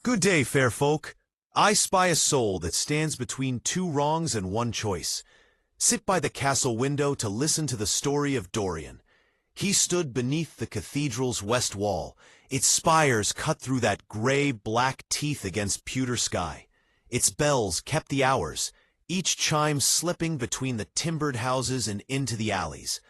Good day, fair folk. I spy a soul that stands between two wrongs and one choice. Sit by the castle window to listen to the story of Dorian. He stood beneath the cathedral's west wall, its spires cut through that gray-black teeth against pewter sky. Its bells kept the hours, each chime slipping between the timbered houses and into the alleys.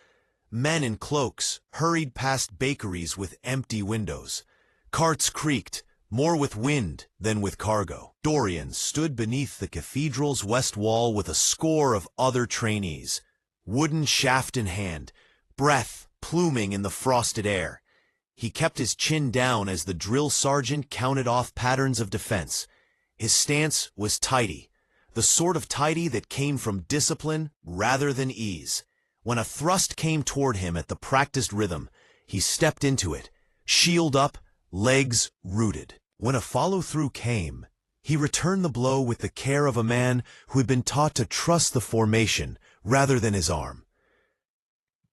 Men in cloaks hurried past bakeries with empty windows. Carts creaked, more with wind than with cargo. Dorian stood beneath the cathedral's west wall with a score of other trainees, wooden shaft in hand, breath pluming in the frosted air. He kept his chin down as the drill sergeant counted off patterns of defense. His stance was tidy, the sort of tidy that came from discipline rather than ease. When a thrust came toward him at the practiced rhythm, he stepped into it, shield up, legs rooted. When a follow-through came, he returned the blow with the care of a man who had been taught to trust the formation rather than his arm.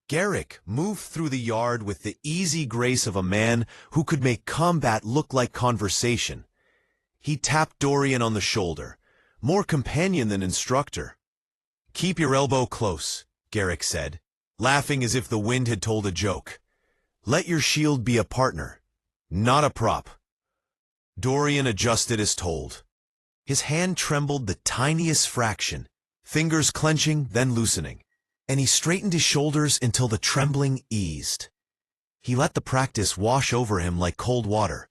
Garrick moved through the yard with the easy grace of a man who could make combat look like conversation. He tapped Dorian on the shoulder, more companion than instructor. "Keep your elbow close," Garrick said, laughing as if the wind had told a joke. "Let your shield be a partner, not a prop." Dorian adjusted as told. His hand trembled the tiniest fraction, fingers clenching, then loosening, and he straightened his shoulders until the trembling eased. He let the practice wash over him like cold water.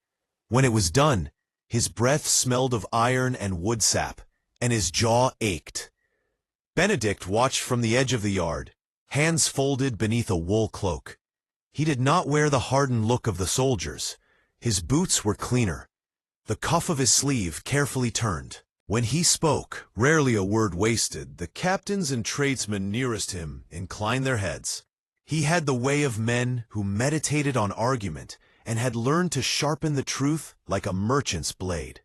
When it was done, his breath smelled of iron and wood sap, and his jaw ached. Benedict watched from the edge of the yard, hands folded beneath a wool cloak. He did not wear the hardened look of the soldiers. His boots were cleaner, the cuff of his sleeve carefully turned. When he spoke, rarely a word wasted, the captains and tradesmen nearest him inclined their heads. He had the way of men who meditated on argument and had learned to sharpen the truth like a merchant's blade.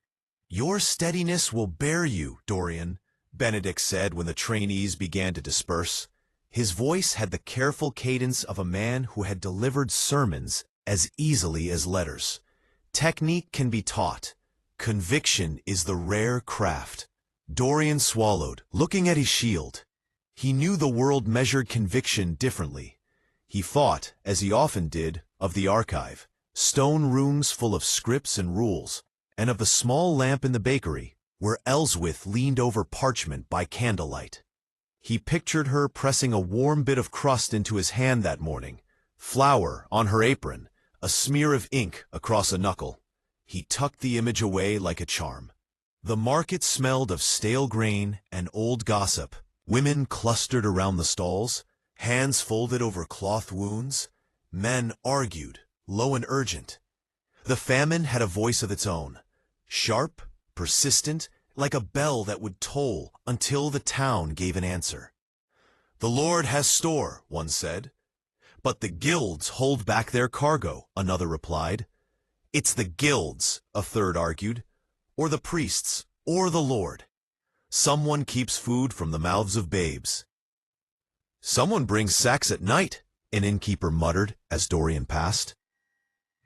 "Your steadiness will bear you, Dorian," Benedict said when the trainees began to disperse. His voice had the careful cadence of a man who had delivered sermons as easily as letters. Technique can be taught. Conviction is the rare craft. Dorian swallowed, looking at his shield. He knew the world measured conviction differently. He thought, as he often did, of the archive, stone rooms full of scripts and rules, and of the small lamp in the bakery, where Elswith leaned over parchment by candlelight. He pictured her pressing a warm bit of crust into his hand that morning, flour on her apron, a smear of ink across a knuckle. He tucked the image away like a charm. The market smelled of stale grain and old gossip. Women clustered around the stalls, hands folded over cloth wounds. Men argued, low and urgent. The famine had a voice of its own, sharp, persistent, like a bell that would toll until the town gave an answer. "The Lord has store," one said. "But the guilds hold back their cargo," another replied. "It's the guilds," a third argued, "or the priests, or the Lord. Someone keeps food from the mouths of babes." "Someone brings sacks at night," an innkeeper muttered as Dorian passed.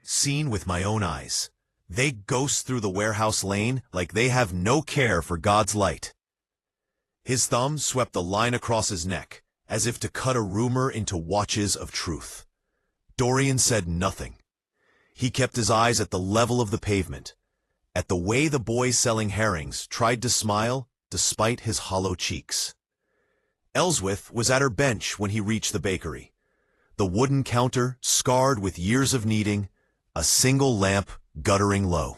"Seen with my own eyes. They ghost through the warehouse lane like they have no care for God's light." His thumb swept a line across his neck, as if to cut a rumor into watches of truth. Dorian said nothing. He kept his eyes at the level of the pavement, at the way the boy selling herrings tried to smile despite his hollow cheeks. Elswith was at her bench when he reached the bakery. The wooden counter scarred with years of kneading, a single lamp guttering low.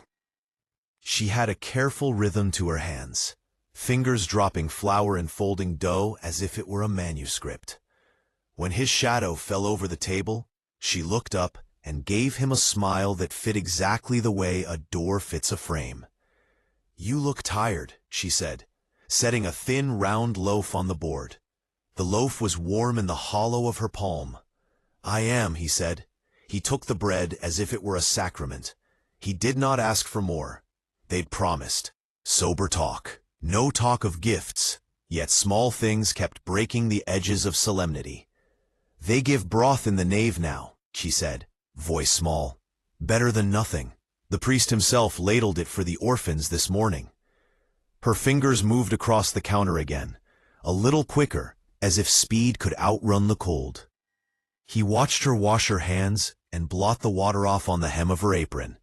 She had a careful rhythm to her hands, fingers dropping flour and folding dough as if it were a manuscript. When his shadow fell over the table, she looked up and gave him a smile that fit exactly the way a door fits a frame. "You look tired," she said, setting a thin, round loaf on the board. The loaf was warm in the hollow of her palm. "I am," he said. He took the bread as if it were a sacrament. He did not ask for more. They'd promised. Sober talk. No talk of gifts, yet small things kept breaking the edges of solemnity. "They give broth in the nave now," she said, voice small. "Better than nothing. The priest himself ladled it for the orphans this morning. Her fingers moved across the counter again, a little quicker, as if speed could outrun the cold. He watched her wash her hands and blot the water off on the hem of her apron.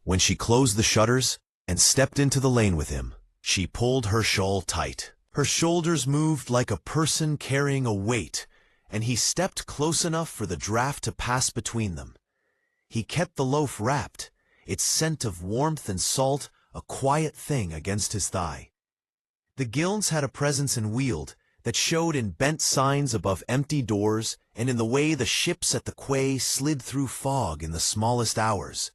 When she closed the shutters and stepped into the lane with him, she pulled her shawl tight. Her shoulders moved like a person carrying a weight, and he stepped close enough for the draft to pass between them. He kept the loaf wrapped, its scent of warmth and salt a quiet thing against his thigh. The Guilds had a presence in Weald that showed in bent signs above empty doors and in the way the ships at the quay slid through fog in the smallest hours.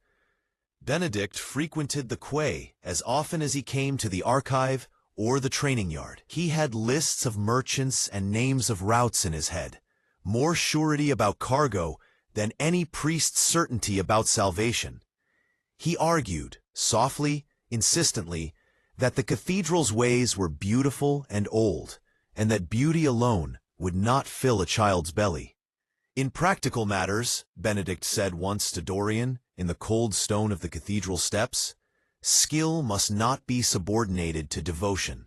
Benedict frequented the quay as often as he came to the archive or the training yard. He had lists of merchants and names of routes in his head, more surety about cargo than any priest's certainty about salvation. He argued, softly, insistently, that the cathedral's ways were beautiful and old, and that beauty alone would not fill a child's belly. In practical matters, Benedict said once to Dorian in the cold stone of the cathedral steps, skill must not be subordinated to devotion.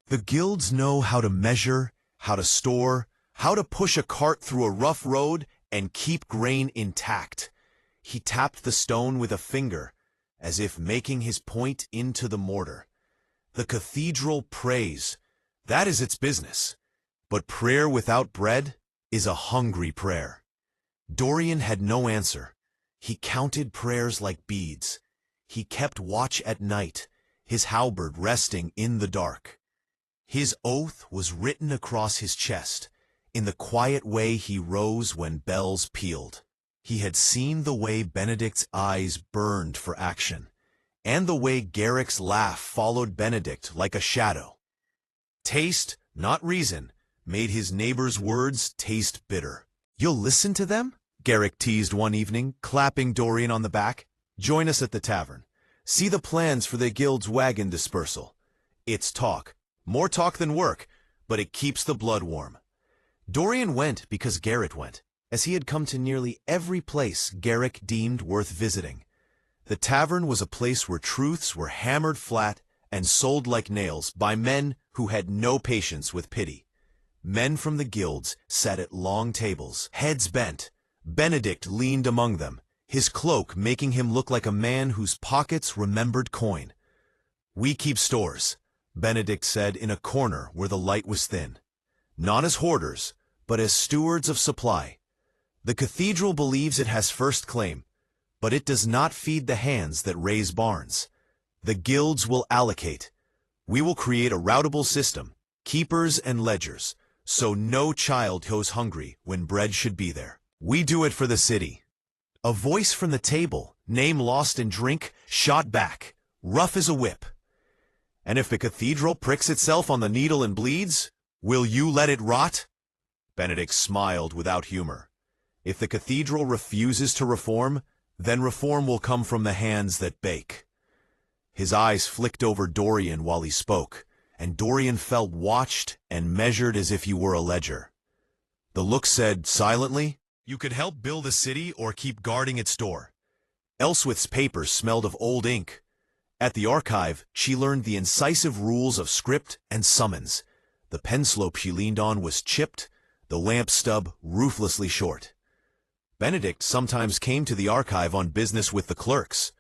The guilds know how to measure, how to store, how to push a cart through a rough road and keep grain intact. He tapped the stone with a finger, as if making his point into the mortar. The cathedral prays. That is its business. But prayer without bread is a hungry prayer. Dorian had no answer. He counted prayers like beads. He kept watch at night, his halberd resting in the dark. His oath was written across his chest, in the quiet way he rose when bells pealed. He had seen the way Benedict's eyes burned for action, and the way Garrick's laugh followed Benedict like a shadow. Taste, not reason, made his neighbor's words taste bitter. "You'll listen to them?" Garrick teased one evening, clapping Dorian on the back. "Join us at the tavern. See the plans for the guild's wagon dispersal. It's talk. More talk than work, but it keeps the blood warm." Dorian went because Garrick went, as he had come to nearly every place Garrick deemed worth visiting. The tavern was a place where truths were hammered flat and sold like nails by men who had no patience with pity. Men from the guilds sat at long tables, heads bent. Benedict leaned among them, his cloak making him look like a man whose pockets remembered coin. "We keep stores," Benedict said in a corner where the light was thin. "Not as hoarders, but as stewards of supply. The cathedral believes it has first claim, but it does not feed the hands that raise barns. The guilds will allocate. We will create a routable system, keepers and ledgers, so no child goes hungry when bread should be there. We do it for the city." A voice from the table, name lost in drink, shot back, rough as a whip. "And if the cathedral pricks itself on the needle and bleeds, will you let it rot?" Benedict smiled without humor. "If the cathedral refuses to reform, then reform will come from the hands that bake." His eyes flicked over Dorian while he spoke, and Dorian felt watched and measured as if he were a ledger. The look said, silently, "You could help build a city or keep guarding its door." Elswith's papers smelled of old ink. At the archive, she learned the incisive rules of script and summons. The pen slope she leaned on was chipped, the lamp stub ruthlessly short. Benedict sometimes came to the archive on business with the clerks.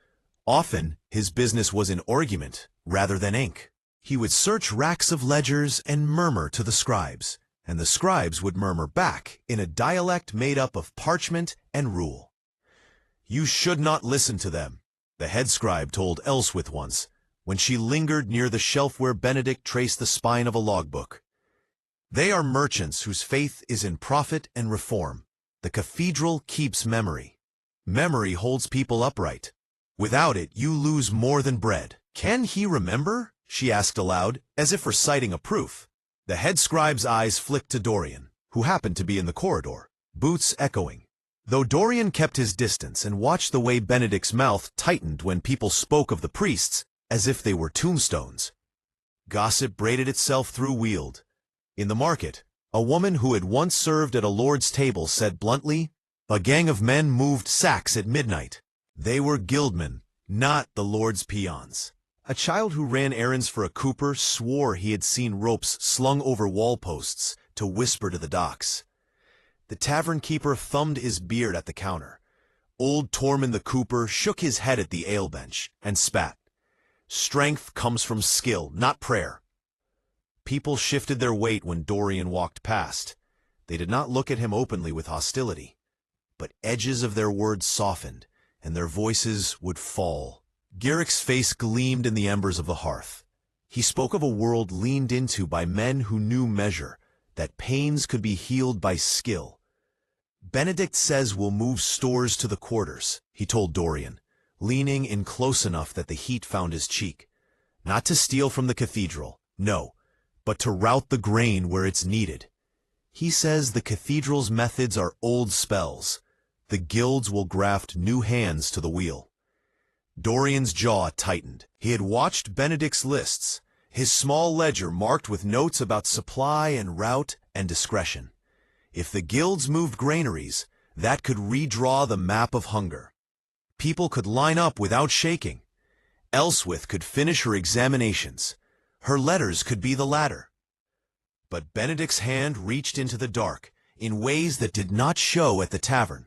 Often, his business was in argument rather than ink. He would search racks of ledgers and murmur to the scribes, and the scribes would murmur back in a dialect made up of parchment and rule. "You should not listen to them," the head scribe told Elswith once, when she lingered near the shelf where Benedict traced the spine of a logbook. "They are merchants whose faith is in profit and reform. The cathedral keeps memory. Memory holds people upright. Without it, you lose more than bread." "Can he remember?" she asked aloud, as if reciting a proof. The head scribe's eyes flicked to Dorian, who happened to be in the corridor, boots echoing. Though Dorian kept his distance and watched the way Benedict's mouth tightened when people spoke of the priests as if they were tombstones. Gossip braided itself through Weald. In the market, a woman who had once served at a lord's table said bluntly, "A gang of men moved sacks at midnight. They were guildmen, not the Lord's peons. A child who ran errands for a cooper swore he had seen ropes slung over wall posts to whisper to the docks. The tavern keeper thumbed his beard at the counter. Old Tormund the cooper shook his head at the ale bench and spat. Strength comes from skill, not prayer. People shifted their weight when Dorian walked past. They did not look at him openly with hostility, but edges of their words softened, and their voices would fall. Garrick's face gleamed in the embers of the hearth. He spoke of a world leaned into by men who knew measure, that pains could be healed by skill. Benedict says we'll move stores to the quarters, he told Dorian, leaning in close enough that the heat found his cheek. Not to steal from the cathedral, no, but to route the grain where it's needed. He says the cathedral's methods are old spells. The guilds will graft new hands to the wheel. Dorian's jaw tightened. He had watched Benedict's lists, his small ledger marked with notes about supply and route and discretion. If the guilds moved granaries, that could redraw the map of hunger. People could line up without shaking. Elswith could finish her examinations. Her letters could be the ladder. But Benedict's hand reached into the dark in ways that did not show at the tavern.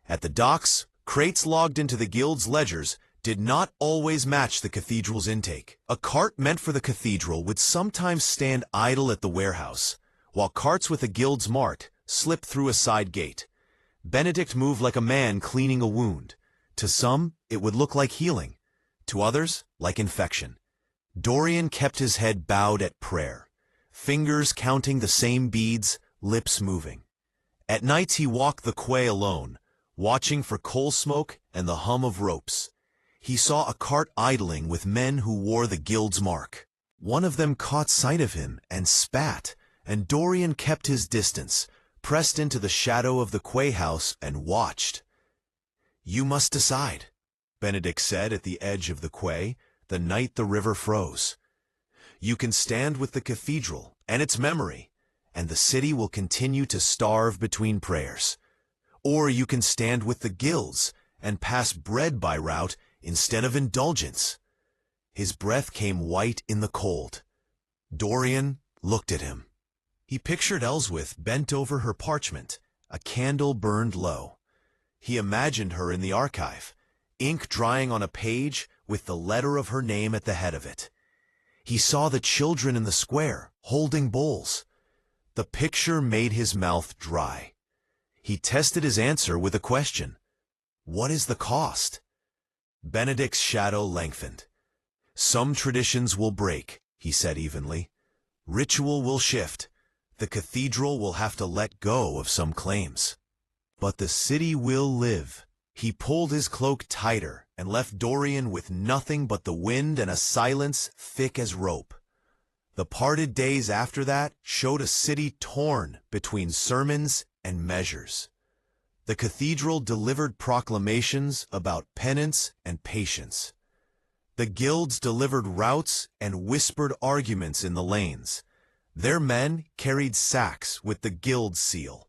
At the docks, crates logged into the guild's ledgers did not always match the cathedral's intake. A cart meant for the cathedral would sometimes stand idle at the warehouse, while carts with the guild's mart slipped through a side gate. Benedict moved like a man cleaning a wound. To some, it would look like healing. To others, like infection. Dorian kept his head bowed at prayer, fingers counting the same beads, lips moving. At nights he walked the quay alone, watching for coal smoke and the hum of ropes. He saw a cart idling with men who wore the guild's mark. One of them caught sight of him and spat, and Dorian kept his distance, pressed into the shadow of the quay house and watched. "You must decide," Benedict said at the edge of the quay, the night the river froze. "You can stand with the cathedral and its memory, and the city will continue to starve between prayers. Or you can stand with the guilds and pass bread by route instead of indulgence." His breath came white in the cold. Dorian looked at him. He pictured Elswith bent over her parchment, a candle burned low. He imagined her in the archive, ink drying on a page with the letter of her name at the head of it. He saw the children in the square, holding bowls. The picture made his mouth dry. He tested his answer with a question. What is the cost? Benedict's shadow lengthened. Some traditions will break, he said evenly. Ritual will shift. The cathedral will have to let go of some claims. But the city will live. He pulled his cloak tighter and left Dorian with nothing but the wind and a silence thick as rope. The parted days after that showed a city torn between sermons and measures. The cathedral delivered proclamations about penance and patience. The guilds delivered routs and whispered arguments in the lanes. Their men carried sacks with the guild seal.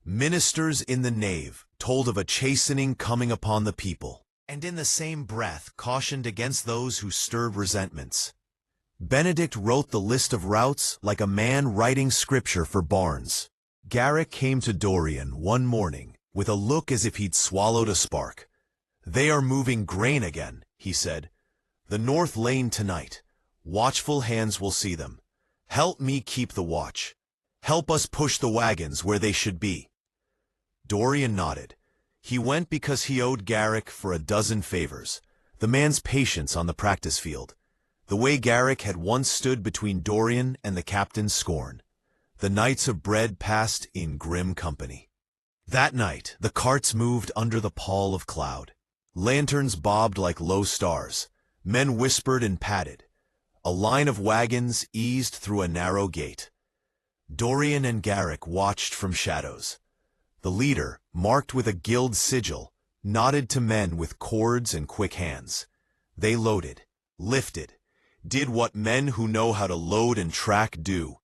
Ministers in the nave told of a chastening coming upon the people, and in the same breath cautioned against those who stirred resentments. Benedict wrote the list of routes like a man writing scripture for Barnes. Garrick came to Dorian one morning with a look as if he'd swallowed a spark. "They are moving grain again," he said. "The North Lane tonight. Watchful hands will see them. Help me keep the watch. Help us push the wagons where they should be." Dorian nodded. He went because he owed Garrick for a dozen favors. The man's patience on the practice field. The way Garrick had once stood between Dorian and the captain's scorn. The nights of bread passed in grim company. That night, the carts moved under the pall of cloud. Lanterns bobbed like low stars. Men whispered and patted. A line of wagons eased through a narrow gate. Dorian and Garrick watched from shadows. The leader, marked with a guild sigil, nodded to men with cords and quick hands. They loaded, lifted, did what men who know how to load and track do.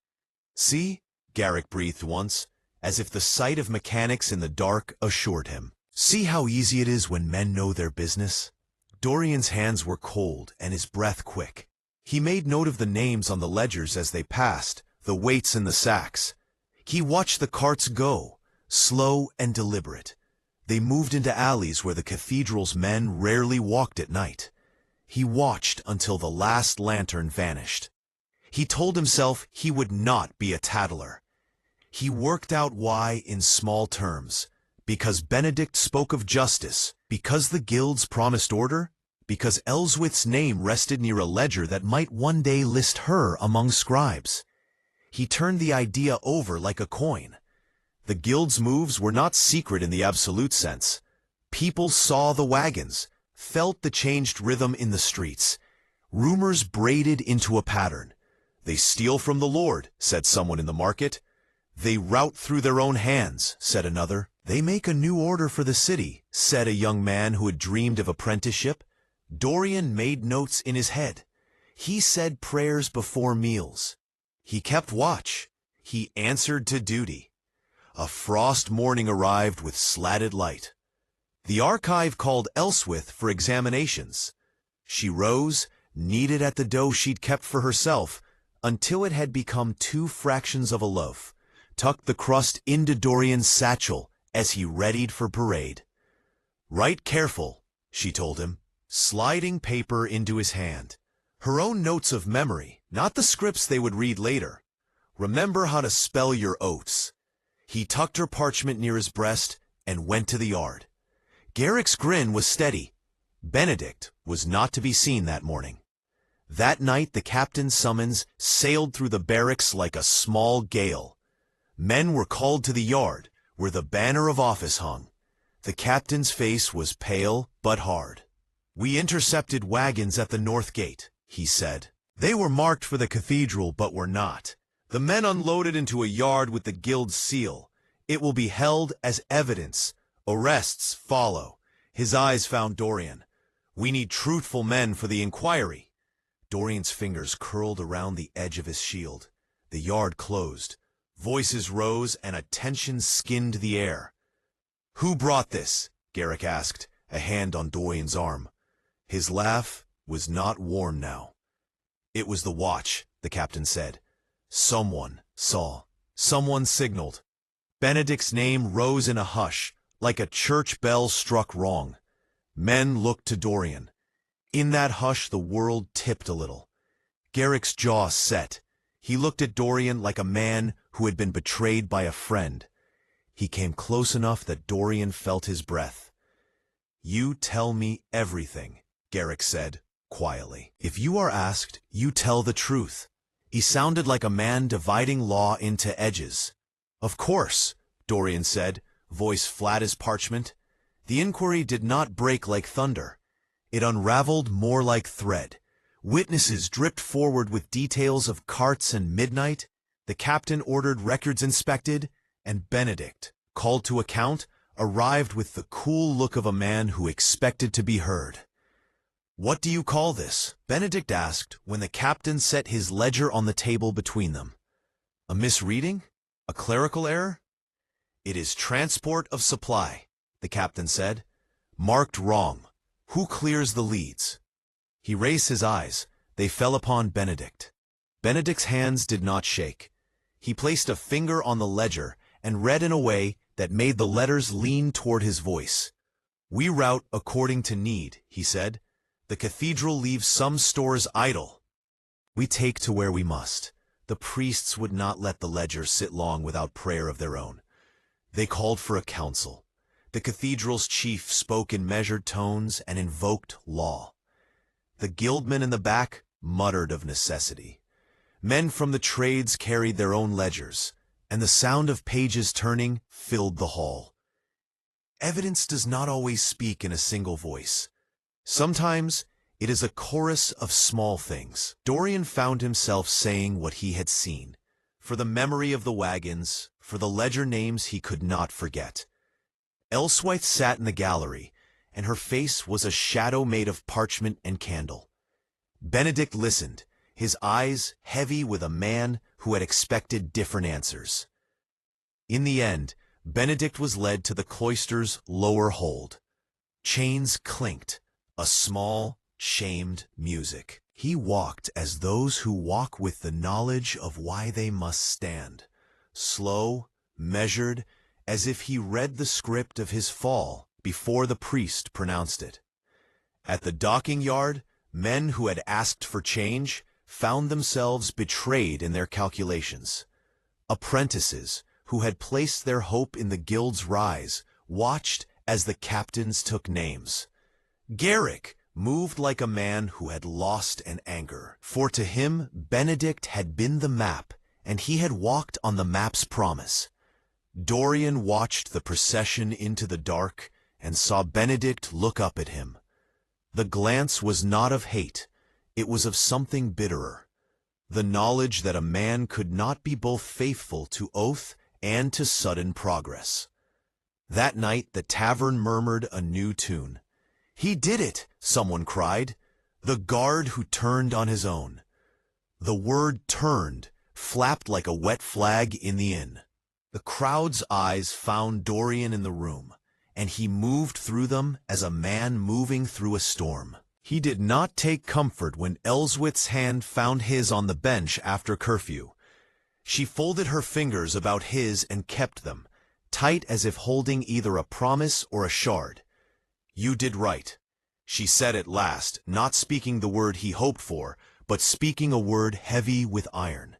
"See?" Garrick breathed once, as if the sight of mechanics in the dark assured him. "See how easy it is when men know their business?" Dorian's hands were cold and his breath quick. He made note of the names on the ledgers as they passed, the weights in the sacks. He watched the carts go, slow and deliberate. They moved into alleys where the cathedral's men rarely walked at night. He watched until the last lantern vanished. He told himself he would not be a tattler. He worked out why in small terms. Because Benedict spoke of justice, because the guilds promised order, because Ellsworth's name rested near a ledger that might one day list her among scribes. He turned the idea over like a coin. The guild's moves were not secret in the absolute sense. People saw the wagons, felt the changed rhythm in the streets. Rumors braided into a pattern. They steal from the Lord, said someone in the market. They rout through their own hands, said another. They make a new order for the city, said a young man who had dreamed of apprenticeship. Dorian made notes in his head. He said prayers before meals. He kept watch. He answered to duty. A frost morning arrived with slatted light. The archive called Ellsworth for examinations. She rose, kneaded at the dough she'd kept for herself, until it had become 2 fractions of a loaf, tucked the crust into Dorian's satchel as he readied for parade. "Write careful," she told him, sliding paper into his hand. Her own notes of memory, not the scripts they would read later. Remember how to spell your oaths. He tucked her parchment near his breast and went to the yard. Garrick's grin was steady. Benedict was not to be seen that morning. That night the captain's summons sailed through the barracks like a small gale. Men were called to the yard, where the banner of office hung. The captain's face was pale but hard. "We intercepted wagons at the north gate," he said. "They were marked for the cathedral but were not. The men unloaded into a yard with the guild's seal. It will be held as evidence. Arrests follow." His eyes found Dorian. "We need truthful men for the inquiry." Dorian's fingers curled around the edge of his shield. The yard closed. Voices rose and a tension skinned the air. "Who brought this?" Garrick asked, a hand on Dorian's arm. His laugh was not warm now. "It was the watch," the captain said. "Someone saw. Someone signaled." Benedict's name rose in a hush, like a church bell struck wrong. Men looked to Dorian. In that hush the world tipped a little. Garrick's jaw set. He looked at Dorian like a man who had been betrayed by a friend. He came close enough that Dorian felt his breath. "You tell me everything," Garrick said, quietly. "If you are asked, you tell the truth." He sounded like a man dividing law into edges. "Of course," Dorian said, voice flat as parchment. The inquiry did not break like thunder. It unraveled more like thread. Witnesses dripped forward with details of carts and midnight. The captain ordered records inspected, and Benedict, called to account, arrived with the cool look of a man who expected to be heard. "What do you call this?" Benedict asked when the captain set his ledger on the table between them. "A misreading? A clerical error?" "It is transport of supply," the captain said. "Marked wrong. Who clears the leads?" He raised his eyes. They fell upon Benedict. Benedict's hands did not shake. He placed a finger on the ledger and read in a way that made the letters lean toward his voice. "We route according to need," he said. "The cathedral leaves some stores idle. We take to where we must." The priests would not let the ledger sit long without prayer of their own. They called for a council. The cathedral's chief spoke in measured tones and invoked law. The guildmen in the back muttered of necessity. Men from the trades carried their own ledgers, and the sound of pages turning filled the hall. Evidence does not always speak in a single voice. Sometimes it is a chorus of small things. Dorian found himself saying what he had seen, for the memory of the wagons, for the ledger names he could not forget. Ellsworth sat in the gallery, and her face was a shadow made of parchment and candle. Benedict listened, his eyes heavy with a man who had expected different answers. In the end, Benedict was led to the cloister's lower hold. Chains clinked. a small, shamed music. He walked as those who walk with the knowledge of why they must stand, slow, measured, as if he read the script of his fall before the priest pronounced it. At the docking yard, men who had asked for change found themselves betrayed in their calculations. Apprentices who had placed their hope in the guild's rise watched as the captains took names. Garrick moved like a man who had lost an anchor, for to him Benedict had been the map, and he had walked on the map's promise. Dorian watched the procession into the dark and saw Benedict look up at him. The glance was not of hate, it was of something bitterer, the knowledge that a man could not be both faithful to oath and to sudden progress. That night the tavern murmured a new tune. "He did it!" someone cried. "The guard who turned on his own." The word "turned" flapped like a wet flag in the inn. The crowd's eyes found Dorian in the room, and he moved through them as a man moving through a storm. He did not take comfort when Elswith's hand found his on the bench after curfew. She folded her fingers about his and kept them, tight as if holding either a promise or a shard. "You did right," she said at last, not speaking the word he hoped for, but speaking a word heavy with iron.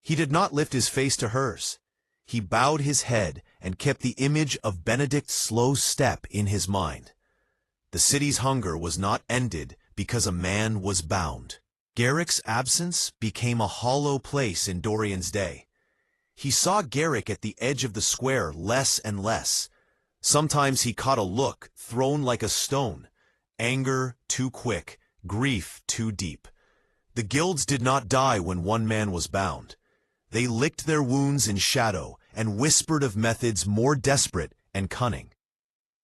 He did not lift his face to hers. He bowed his head and kept the image of Benedict's slow step in his mind. The city's hunger was not ended because a man was bound. Garrick's absence became a hollow place in Dorian's day. He saw Garrick at the edge of the square less and less. Sometimes he caught a look thrown like a stone, anger too quick, grief too deep. The guilds did not die when one man was bound. They licked their wounds in shadow and whispered of methods more desperate and cunning.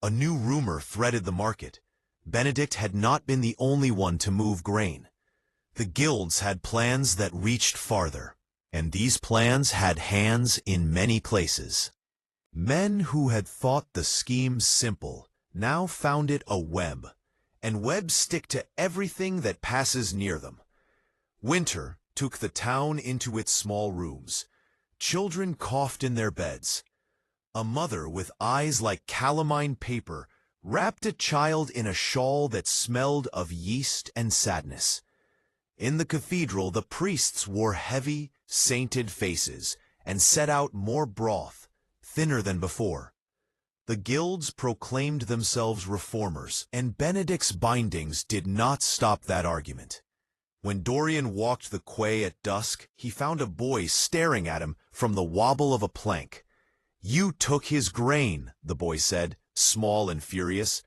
A new rumor threaded the market. Benedict had not been the only one to move grain. The guilds had plans that reached farther, and these plans had hands in many places. Men who had thought the scheme simple now found it a web, and webs stick to everything that passes near them. Winter took the town into its small rooms. Children coughed in their beds. A mother with eyes like calamine paper wrapped a child in a shawl that smelled of yeast and sadness. In the cathedral, the priests wore heavy, sainted faces and set out more broth, thinner than before. The guilds proclaimed themselves reformers, and Benedict's bindings did not stop that argument. When Dorian walked the quay at dusk, he found a boy staring at him from the wobble of a plank. "You took his grain," the boy said, small and furious.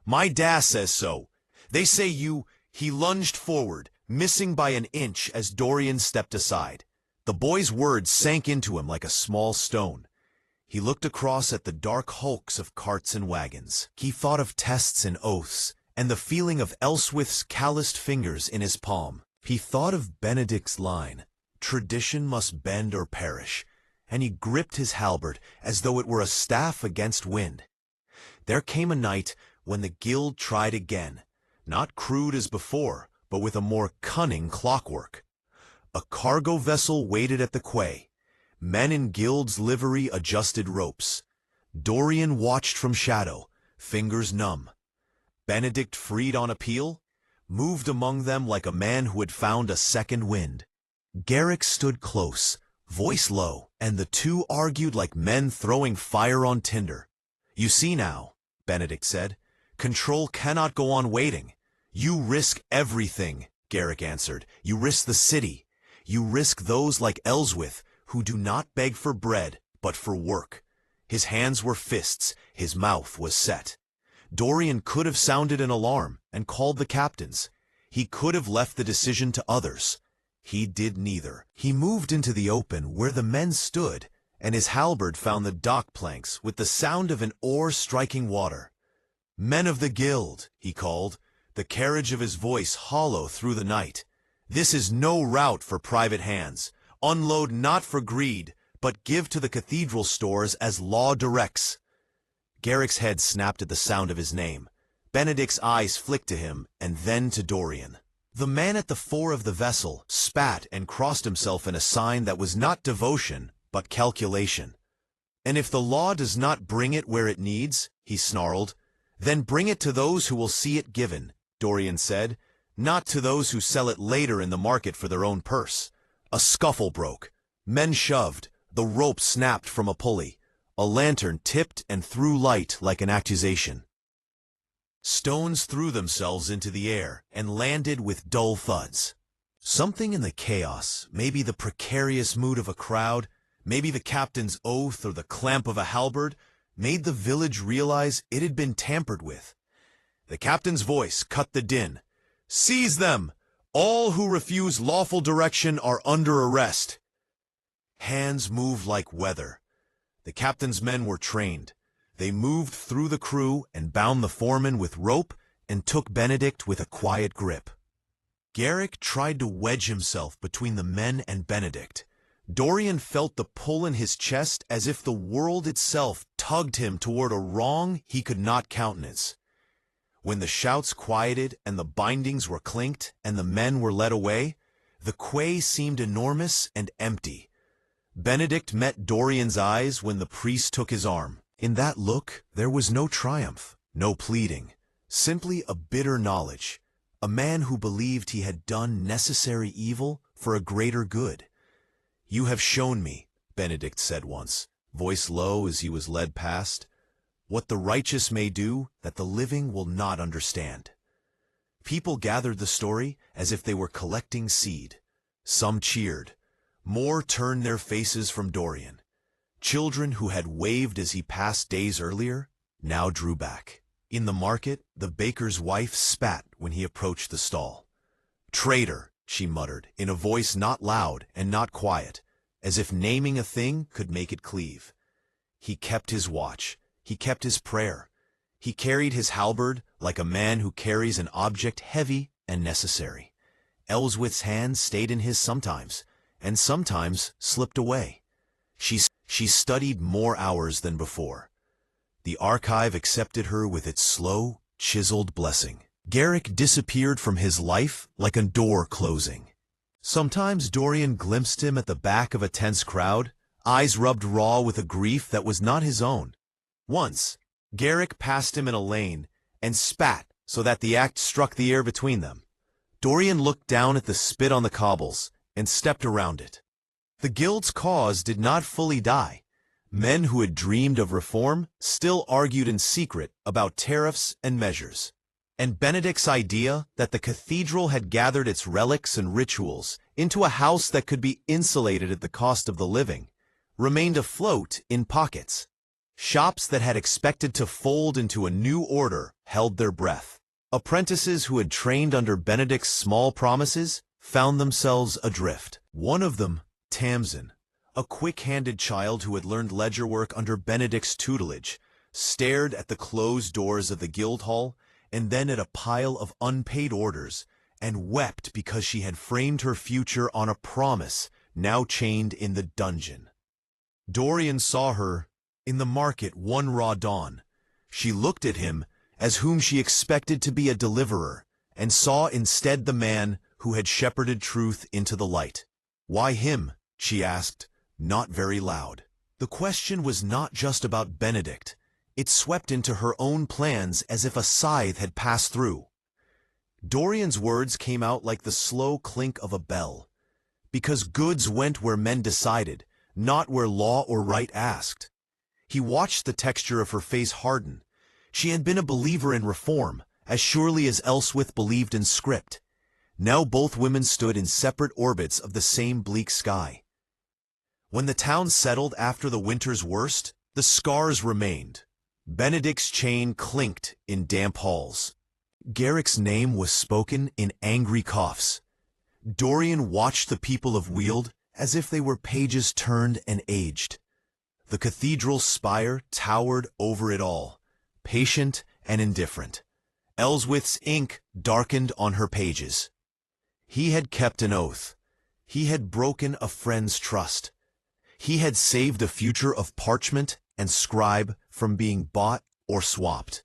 "My dad says so. They say you—" He lunged forward, missing by an inch as Dorian stepped aside. The boy's words sank into him like a small stone. He looked across at the dark hulks of carts and wagons. He thought of tests and oaths, and the feeling of Elswith's calloused fingers in his palm. He thought of Benedict's line, "Tradition must bend or perish," and he gripped his halberd as though it were a staff against wind. There came a night when the guild tried again, not crude as before, but with a more cunning clockwork. A cargo vessel waited at the quay. Men in guild's livery adjusted ropes. Dorian watched from shadow, fingers numb. Benedict, freed on appeal, moved among them like a man who had found a second wind. Garrick stood close, voice low, and the two argued like men throwing fire on tinder. "You see now," Benedict said, "control cannot go on waiting. You risk everything," Garrick answered. "You risk the city. You risk those like Elswith, who do not beg for bread, but for work." His hands were fists, his mouth was set. Dorian could have sounded an alarm and called the captains. He could have left the decision to others. He did neither. He moved into the open where the men stood, and his halberd found the dock planks with the sound of an oar striking water. "Men of the guild," he called, the carriage of his voice hollow through the night. "This is no route for private hands. Unload not for greed, but give to the cathedral stores as law directs." Garrick's head snapped at the sound of his name. Benedict's eyes flicked to him and then to Dorian. The man at the fore of the vessel spat and crossed himself in a sign that was not devotion, but calculation. "And if the law does not bring it where it needs," he snarled, "then bring it to those who will see it given," Dorian said, "not to those who sell it later in the market for their own purse." A scuffle broke. Men shoved. The rope snapped from a pulley. A lantern tipped and threw light like an accusation. Stones threw themselves into the air and landed with dull thuds. Something in the chaos, maybe the precarious mood of a crowd, maybe the captain's oath or the clamp of a halberd, made the village realize it had been tampered with. The captain's voice cut the din. "Seize them! All who refuse lawful direction are under arrest." Hands moved like weather. The captain's men were trained. They moved through the crew and bound the foreman with rope and took Benedict with a quiet grip. Garrick tried to wedge himself between the men and Benedict. Dorian felt the pull in his chest as if the world itself tugged him toward a wrong he could not countenance. When the shouts quieted and the bindings were clinked and the men were led away, the quay seemed enormous and empty. Benedict met Dorian's eyes when the priest took his arm. In that look, there was no triumph, no pleading, simply a bitter knowledge, a man who believed he had done necessary evil for a greater good. "You have shown me," Benedict said once, voice low as he was led past, "what the righteous may do that the living will not understand." People gathered the story as if they were collecting seed. Some cheered. More turned their faces from Dorian. Children who had waved as he passed days earlier now drew back. In the market, the baker's wife spat when he approached the stall. "Traitor," she muttered, in a voice not loud and not quiet, as if naming a thing could make it cleave. He kept his watch. He kept his prayer. He carried his halberd like a man who carries an object heavy and necessary. Ellsworth's hand stayed in his sometimes, and sometimes slipped away. She studied more hours than before. The archive accepted her with its slow, chiseled blessing. Garrick disappeared from his life like a door closing. Sometimes Dorian glimpsed him at the back of a tense crowd, eyes rubbed raw with a grief that was not his own. Once, Garrick passed him in a lane and spat so that the act struck the air between them. Dorian looked down at the spit on the cobbles and stepped around it. The guild's cause did not fully die. Men who had dreamed of reform still argued in secret about tariffs and measures. And Benedict's idea that the cathedral had gathered its relics and rituals into a house that could be insulated at the cost of the living remained afloat in pockets. Shops that had expected to fold into a new order held their breath. Apprentices who had trained under Benedict's small promises found themselves adrift. One of them, Tamsin, a quick-handed child who had learned ledger work under Benedict's tutelage, stared at the closed doors of the guild hall and then at a pile of unpaid orders and wept because she had framed her future on a promise now chained in the dungeon. Dorian saw her in the market one raw dawn. She looked at him as whom she expected to be a deliverer and saw instead the man who had shepherded truth into the light. "Why him?" she asked, not very loud. The question was not just about Benedict. It swept into her own plans as if a scythe had passed through. Dorian's words came out like the slow clink of a bell. Because goods went where men decided, not where law or right asked. He watched the texture of her face harden. She had been a believer in reform, as surely as Ellsworth believed in script. Now both women stood in separate orbits of the same bleak sky. When the town settled after the winter's worst, the scars remained. Benedict's chain clinked in damp halls. Garrick's name was spoken in angry coughs. Dorian watched the people of Weald as if they were pages turned and aged. The cathedral's spire towered over it all, patient and indifferent. Ellsworth's ink darkened on her pages. He had kept an oath. He had broken a friend's trust. He had saved a future of parchment and scribe from being bought or swapped.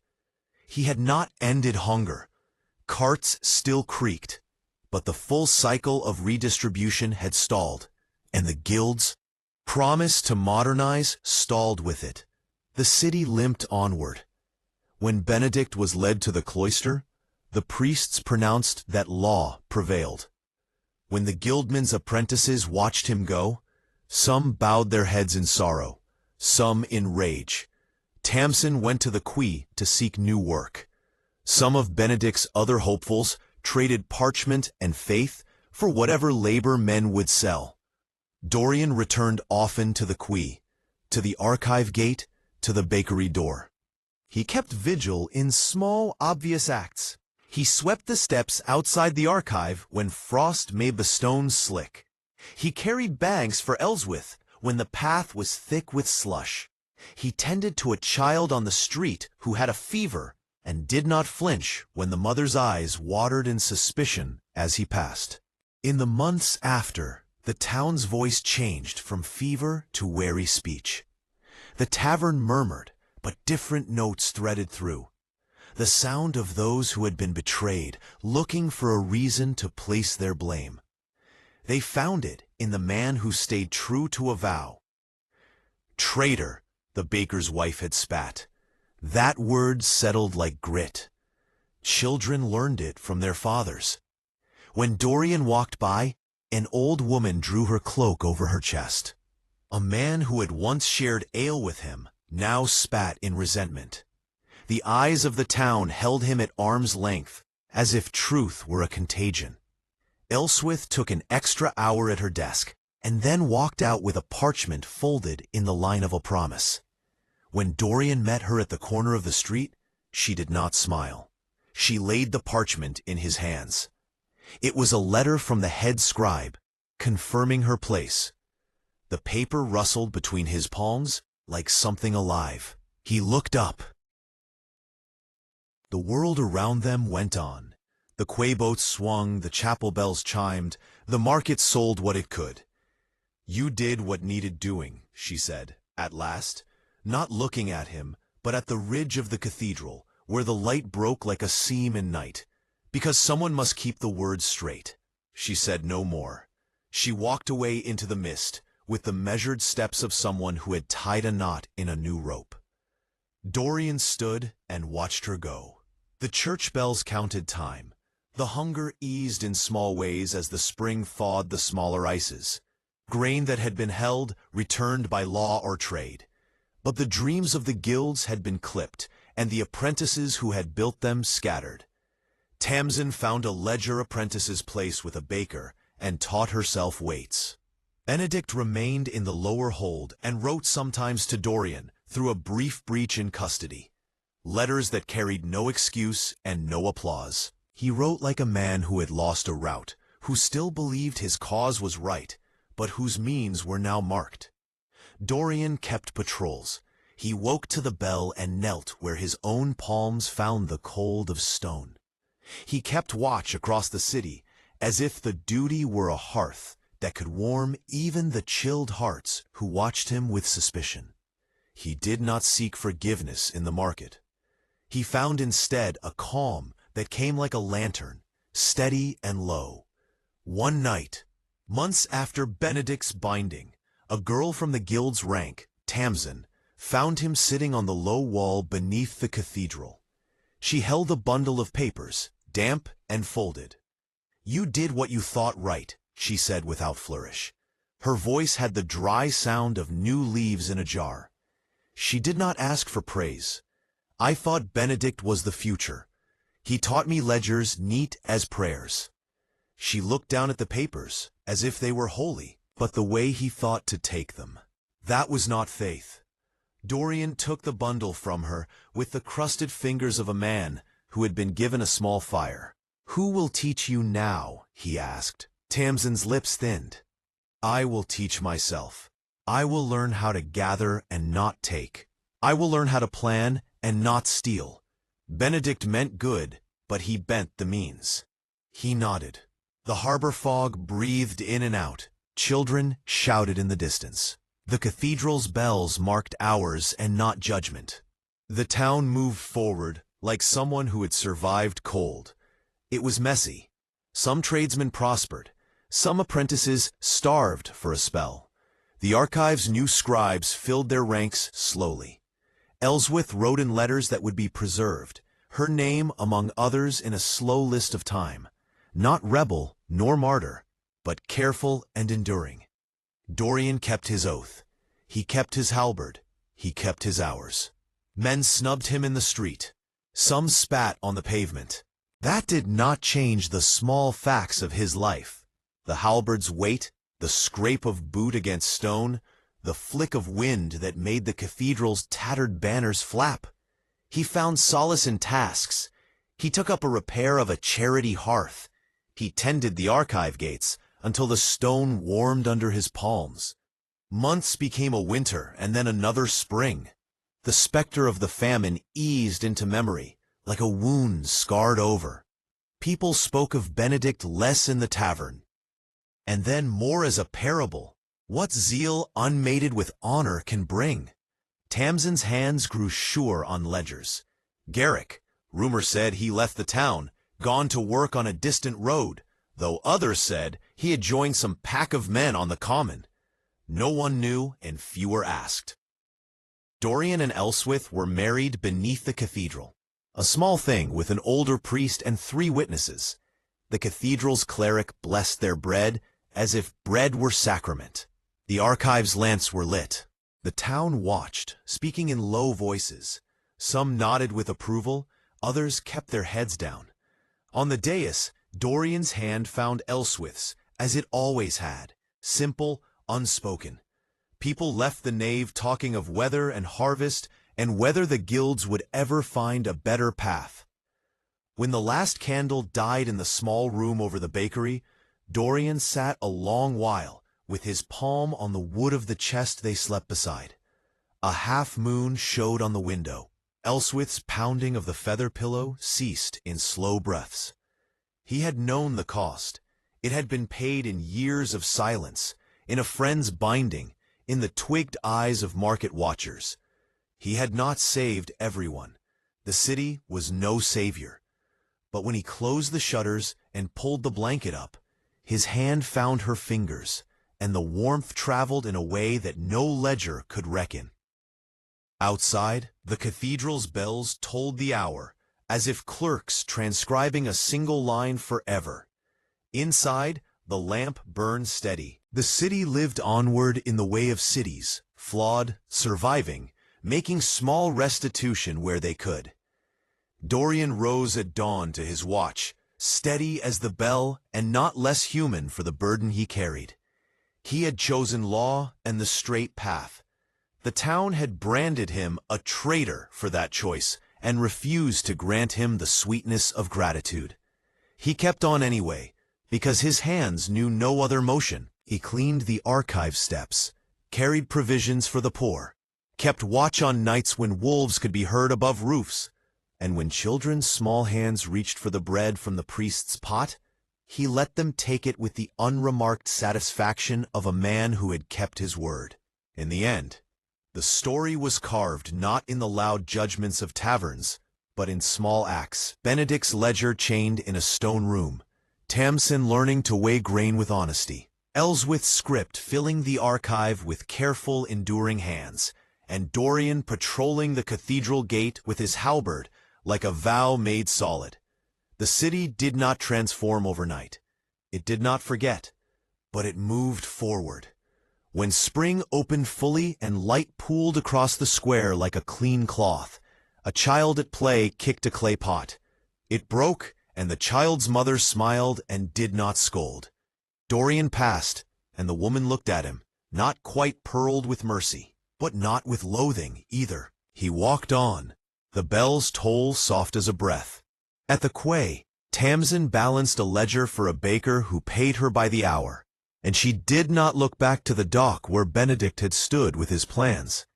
He had not ended hunger. Carts still creaked, but the full cycle of redistribution had stalled, and the guild's promise to modernize stalled with it. The city limped onward. When Benedict was led to the cloister, the priests pronounced that law prevailed. When the guildman's apprentices watched him go, some bowed their heads in sorrow, some in rage. Tamsin went to the quay to seek new work. Some of Benedict's other hopefuls traded parchment and faith for whatever labor men would sell. Dorian returned often to the quay, to the archive gate, to the bakery door. He kept vigil in small, obvious acts. He swept the steps outside the archive when frost made the stones slick. He carried bags for Ellsworth when the path was thick with slush. He tended to a child on the street who had a fever and did not flinch when the mother's eyes watered in suspicion as he passed. In the months after, the town's voice changed from fever to wary speech. The tavern murmured, but different notes threaded through. The sound of those who had been betrayed, looking for a reason to place their blame. They found it in the man who stayed true to a vow. Traitor, the baker's wife had spat. That word settled like grit. Children learned it from their fathers. When Dorian walked by, an old woman drew her cloak over her chest. A man who had once shared ale with him now spat in resentment. The eyes of the town held him at arm's length, as if truth were a contagion. Ellsworth took an extra hour at her desk, and then walked out with a parchment folded in the line of a promise. When Dorian met her at the corner of the street, she did not smile. She laid the parchment in his hands. It was a letter from the head scribe, confirming her place. The paper rustled between his palms like something alive. He looked up. The world around them went on. The quay boats swung, the chapel bells chimed, the market sold what it could. "You did what needed doing," she said, at last, not looking at him, but at the ridge of the cathedral, where the light broke like a seam in night. "Because someone must keep the words straight." She said no more. She walked away into the mist, with the measured steps of someone who had tied a knot in a new rope. Dorian stood and watched her go. The church bells counted time. The hunger eased in small ways as the spring thawed the smaller ices. Grain that had been held returned by law or trade. But the dreams of the guilds had been clipped, and the apprentices who had built them scattered. Tamsin found a ledger apprentice's place with a baker, and taught herself weights. Benedict remained in the lower hold and wrote sometimes to Dorian through a brief breach in custody. Letters that carried no excuse and no applause. He wrote like a man who had lost a route, who still believed his cause was right, but whose means were now marked. Dorian kept patrols. He woke to the bell and knelt where his own palms found the cold of stone. He kept watch across the city, as if the duty were a hearth that could warm even the chilled hearts who watched him with suspicion. He did not seek forgiveness in the market. He found instead a calm that came like a lantern, steady and low. One night, months after Benedict's binding, a girl from the guild's rank, Tamsin, found him sitting on the low wall beneath the cathedral. She held a bundle of papers, damp and folded. "You did what you thought right," she said without flourish. Her voice had the dry sound of new leaves in a jar. She did not ask for praise. "I thought Benedict was the future. He taught me ledgers neat as prayers." She looked down at the papers, as if they were holy, but the way he thought to take them. That was not faith. Dorian took the bundle from her with the crusted fingers of a man who had been given a small fire. "Who will teach you now?" he asked. Tamsin's lips thinned. "I will teach myself. I will learn how to gather and not take. I will learn how to plan and not steal." Benedict meant good, but he bent the means. He nodded. The harbor fog breathed in and out. Children shouted in the distance. The cathedral's bells marked hours and not judgment. The town moved forward, like someone who had survived cold. It was messy. Some tradesmen prospered. Some apprentices starved for a spell. The archive's new scribes filled their ranks slowly. Ellsworth wrote in letters that would be preserved, her name among others in a slow list of time. Not rebel nor martyr, but careful and enduring. Dorian kept his oath. He kept his halberd. He kept his hours. Men snubbed him in the street. Some spat on the pavement. That did not change the small facts of his life. The halberd's weight, the scrape of boot against stone, the flick of wind that made the cathedral's tattered banners flap. He found solace in tasks. He took up a repair of a charity hearth. He tended the archive gates until the stone warmed under his palms. Months became a winter and then another spring. The specter of the famine eased into memory, like a wound scarred over. People spoke of Benedict less in the tavern, and then more as a parable. What zeal unmated with honor can bring? Tamsin's hands grew sure on ledgers. Garrick, rumor said he left the town, gone to work on a distant road, though others said he had joined some pack of men on the common. No one knew, and fewer asked. Dorian and Ellsworth were married beneath the cathedral, a small thing with an older priest and 3 witnesses. The cathedral's cleric blessed their bread as if bread were sacrament. The archive's lamps were lit. The town watched, speaking in low voices. Some nodded with approval, others kept their heads down. On the dais, Dorian's hand found Ellsworth's, as it always had, simple, unspoken. People left the nave talking of weather and harvest and whether the guilds would ever find a better path. When the last candle died in the small room over the bakery, Dorian sat a long while, with his palm on the wood of the chest they slept beside. A half-moon showed on the window. Ellsworth's pounding of the feather pillow ceased in slow breaths. He had known the cost. It had been paid in years of silence, in a friend's binding, in the twigged eyes of market watchers. He had not saved everyone. The city was no savior. But when he closed the shutters and pulled the blanket up, his hand found her fingers, and the warmth traveled in a way that no ledger could reckon. Outside, the cathedral's bells tolled the hour, as if clerks transcribing a single line forever. Inside, the lamp burned steady. The city lived onward in the way of cities, flawed, surviving, making small restitution where they could. Dorian rose at dawn to his watch, steady as the bell and not less human for the burden he carried. He had chosen law and the straight path. The town had branded him a traitor for that choice and refused to grant him the sweetness of gratitude. He kept on anyway, because his hands knew no other motion. He cleaned the archive steps, carried provisions for the poor, kept watch on nights when wolves could be heard above roofs, and when children's small hands reached for the bread from the priest's pot, he let them take it with the unremarked satisfaction of a man who had kept his word. In the end, the story was carved not in the loud judgments of taverns, but in small acts. Benedict's ledger chained in a stone room, Tamsin learning to weigh grain with honesty, Ellsworth's script filling the archive with careful, enduring hands, and Dorian patrolling the cathedral gate with his halberd like a vow made solid. The city did not transform overnight. It did not forget, but it moved forward. When spring opened fully and light pooled across the square like a clean cloth, a child at play kicked a clay pot. It broke, and the child's mother smiled and did not scold. Dorian passed, and the woman looked at him, not quite pearled with mercy, but not with loathing either. He walked on, the bells toll soft as a breath. At the quay, Tamsin balanced a ledger for a baker who paid her by the hour, and she did not look back to the dock where Benedict had stood with his plans.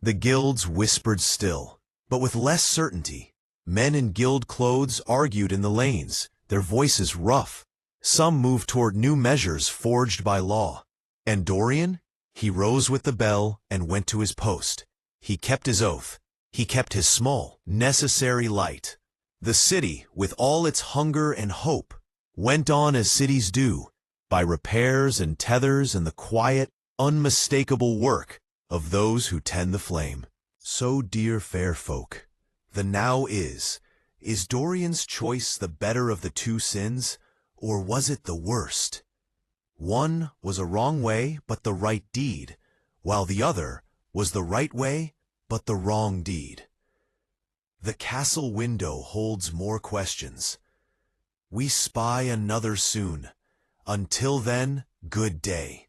The guilds whispered still, but with less certainty. Men in guild clothes argued in the lanes, their voices rough. Some moved toward new measures forged by law. And Dorian? He rose with the bell and went to his post. He kept his oath. he kept his small, necessary light. The city, with all its hunger and hope, went on as cities do, by repairs and tethers and the quiet, unmistakable work of those who tend the flame. So, dear fair folk, the now is Dorian's choice the better of the two sins, or was it the worst? One was a wrong way, but the right deed, while the other was the right way, but the wrong deed. The castle window holds more questions. We spy another soon. Until then, good day.